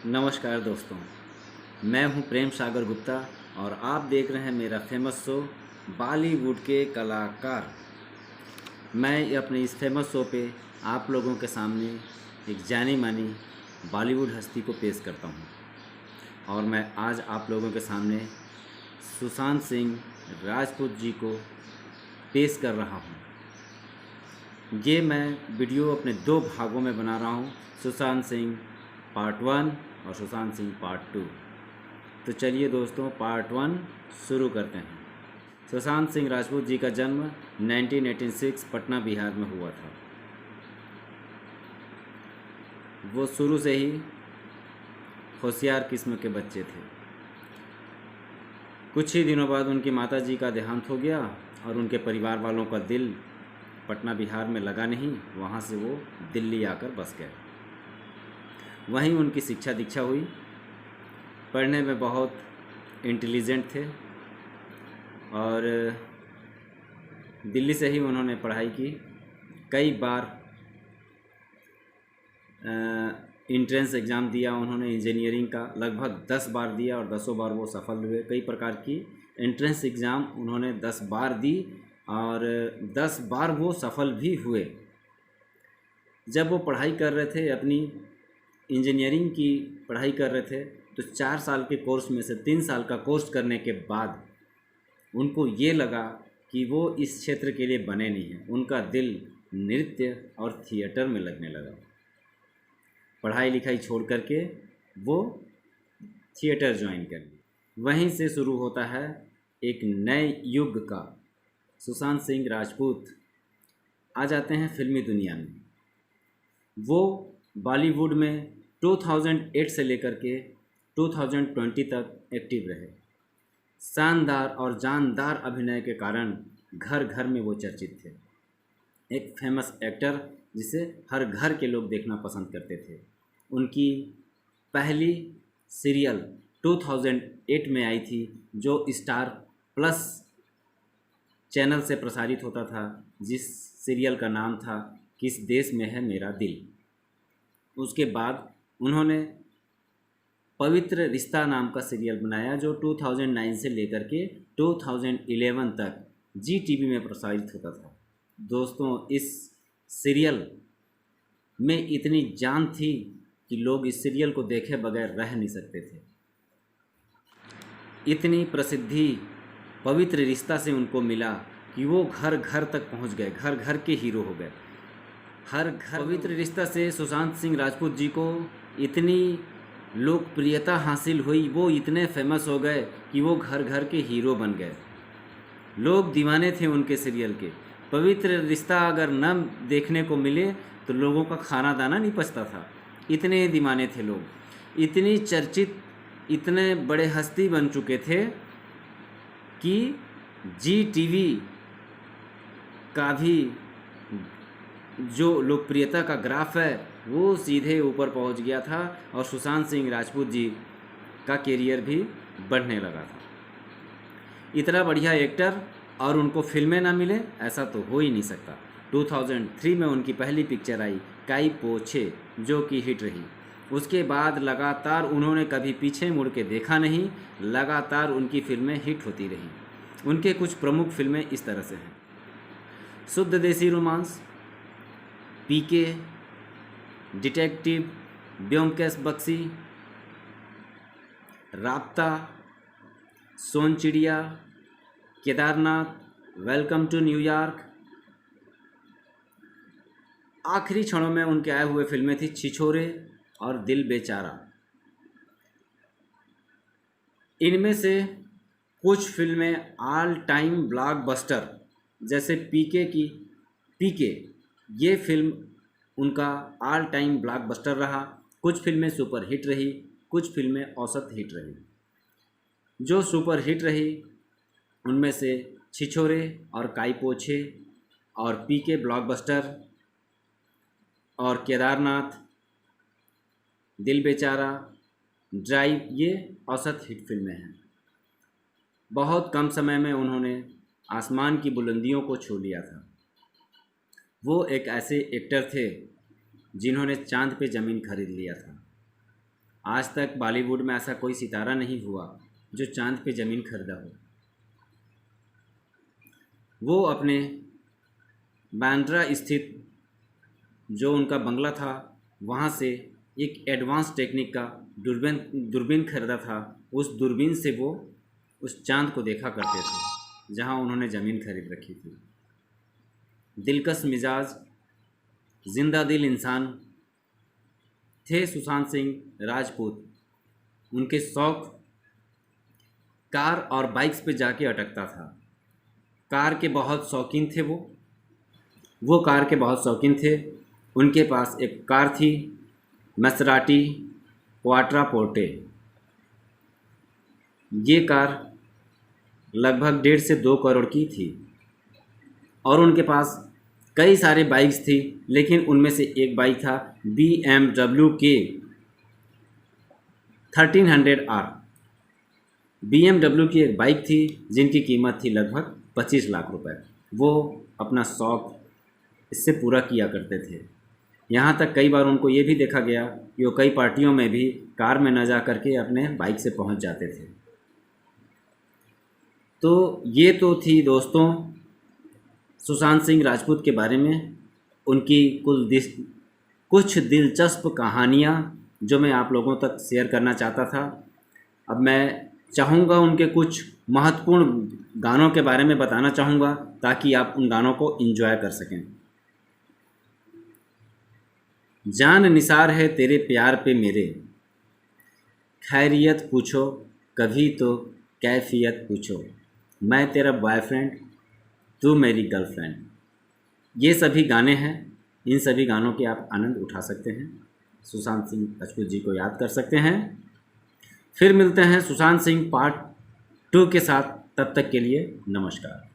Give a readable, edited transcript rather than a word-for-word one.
नमस्कार दोस्तों, मैं हूं प्रेम सागर गुप्ता और आप देख रहे हैं मेरा फेमस शो बॉलीवुड के कलाकार। मैं अपने इस फेमस शो पे आप लोगों के सामने एक जानी मानी बॉलीवुड हस्ती को पेश करता हूं और मैं आज आप लोगों के सामने सुशांत सिंह राजपूत जी को पेश कर रहा हूं। ये मैं वीडियो अपने दो भागों में बना रहा हूं, सुशांत सिंह पार्ट 1 और सुशांत सिंह पार्ट 2। तो चलिए दोस्तों, पार्ट 1 शुरू करते हैं। सुशांत सिंह राजपूत जी का जन्म 1986 पटना बिहार में हुआ था। वो शुरू से ही होशियार किस्म के बच्चे थे। कुछ ही दिनों बाद उनकी माता जी का देहांत हो गया और उनके परिवार वालों का दिल पटना बिहार में लगा नहीं, वहाँ से वो दिल्ली आकर बस गए। वहीं उनकी शिक्षा दीक्षा हुई। पढ़ने में बहुत इंटेलिजेंट थे और दिल्ली से ही उन्होंने पढ़ाई की। कई बार इंट्रेंस एग्ज़ाम दिया उन्होंने, इंजीनियरिंग का लगभग 10 बार दिया और 10 बार वो सफल हुए। कई प्रकार की एंट्रेंस एग्ज़ाम उन्होंने 10 बार दी और 10 बार वो सफल भी हुए। जब वो पढ़ाई कर रहे थे, अपनी इंजीनियरिंग की पढ़ाई कर रहे थे, तो 4 साल के कोर्स में से 3 साल का कोर्स करने के बाद उनको ये लगा कि वो इस क्षेत्र के लिए बने नहीं हैं। उनका दिल नृत्य और थिएटर में लगने लगा। पढ़ाई लिखाई छोड़ करके वो थिएटर ज्वाइन कर ली। वहीं से शुरू होता है एक नए युग का। सुशांत सिंह राजपूत आ जाते हैं फिल्मी दुनिया में। वो बॉलीवुड में 2008 से लेकर के 2020 तक एक्टिव रहे। शानदार और जानदार अभिनय के कारण घर घर में वो चर्चित थे। एक फेमस एक्टर जिसे हर घर के लोग देखना पसंद करते थे। उनकी पहली सीरियल 2008 में आई थी, जो स्टार प्लस चैनल से प्रसारित होता था, जिस सीरियल का नाम था किस देश में है मेरा दिल। उसके बाद उन्होंने पवित्र रिश्ता नाम का सीरियल बनाया, जो 2009 से लेकर के 2011 तक जी टीवी में प्रसारित होता था। दोस्तों, इस सीरियल में इतनी जान थी कि लोग इस सीरियल को देखे बगैर रह नहीं सकते थे। इतनी प्रसिद्धि पवित्र रिश्ता से उनको मिला कि वो घर घर तक पहुंच गए, घर घर के हीरो हो गए। हर घर पवित्र रिश्ता से सुशांत सिंह राजपूत जी को इतनी लोकप्रियता हासिल हुई, वो इतने फेमस हो गए कि वो घर घर के हीरो बन गए। लोग दीवाने थे उनके सीरियल के। पवित्र रिश्ता अगर न देखने को मिले तो लोगों का खाना दाना नहीं पचता था, इतने दीवाने थे लोग। इतनी चर्चित, इतने बड़े हस्ती बन चुके थे कि जी टीवी का भी जो लोकप्रियता का ग्राफ है वो सीधे ऊपर पहुंच गया था और सुशांत सिंह राजपूत जी का करियर भी बढ़ने लगा था। इतना बढ़िया एक्टर और उनको फिल्में ना मिले, ऐसा तो हो ही नहीं सकता। 2003 में उनकी पहली पिक्चर आई काई पो छे, जो कि हिट रही। उसके बाद लगातार उन्होंने कभी पीछे मुड़ के देखा नहीं, लगातार उनकी फिल्में हिट होती रहीं। उनके कुछ प्रमुख फिल्में इस तरह से हैं: शुद्ध देसी रोमांस, पीके, डिटेक्टिव, ब्योमकेश बक्सी, राब्ता, सोन चिड़िया, केदारनाथ, वेलकम टू न्यूयॉर्क। आखिरी क्षणों में उनके आए हुए फिल्में थी छिछोरे और दिल बेचारा। इनमें से कुछ फिल्में ऑल टाइम ब्लॉकबस्टर, जैसे पीके, ये फिल्म उनका ऑल टाइम ब्लॉकबस्टर रहा। कुछ फिल्में सुपर हिट रही, कुछ फिल्में औसत हिट रही। जो सुपर हिट रही उनमें से छिछोरे और काई पो छे और पीके ब्लॉकबस्टर और केदारनाथ, दिल बेचारा, ड्राइव, ये औसत हिट फिल्में हैं। बहुत कम समय में उन्होंने आसमान की बुलंदियों को छू लिया था। वो एक ऐसे एक्टर थे जिन्होंने चांद पे ज़मीन खरीद लिया था। आज तक बॉलीवुड में ऐसा कोई सितारा नहीं हुआ जो चांद पे ज़मीन खरीदा हो। वो अपने बांद्रा स्थित जो उनका बंगला था वहाँ से एक एडवांस टेक्निक का दूरबीन खरीदा था। उस दूरबीन से वो उस चांद को देखा करते थे जहाँ उन्होंने ज़मीन खरीद रखी थी। दिलकश मिजाज, जिंदा दिल इंसान थे सुशांत सिंह राजपूत। उनके शौक़ कार और बाइक्स पे जाके अटकता था। कार के बहुत शौकीन थे वो कार के बहुत शौकीन थे। उनके पास एक कार थी, मैसेराटी क्वाट्रापोर्टे। ये कार लगभग 1.5 से 2 करोड़ की थी और उनके पास कई सारे बाइक्स थी, लेकिन उनमें से एक बाइक था BMW के 1300R। BMW की एक बाइक थी जिनकी कीमत थी लगभग 25 लाख रुपए। वो अपना शौक़ इससे पूरा किया करते थे। यहाँ तक कई बार उनको ये भी देखा गया कि वो कई पार्टियों में भी कार में न जा कर के अपने बाइक से पहुँच जाते थे। तो ये तो थी दोस्तों सुशांत सिंह राजपूत के बारे में उनकी कुछ दिलचस्प कहानियाँ जो मैं आप लोगों तक शेयर करना चाहता था। अब मैं चाहूँगा उनके कुछ महत्वपूर्ण गानों के बारे में बताना चाहूँगा ताकि आप उन गानों को एंजॉय कर सकें। जान निसार है तेरे प्यार पे मेरे, खैरियत पूछो कभी तो कैफियत पूछो, मैं तेरा बॉयफ्रेंड तू मेरी गर्लफ्रेंड। ये सभी गाने हैं। इन सभी गानों के आप आनंद उठा सकते हैं, सुशांत सिंह राजपूत जी को याद कर सकते हैं। फिर मिलते हैं सुशांत सिंह पार्ट 2 के साथ। तब तक के लिए नमस्कार।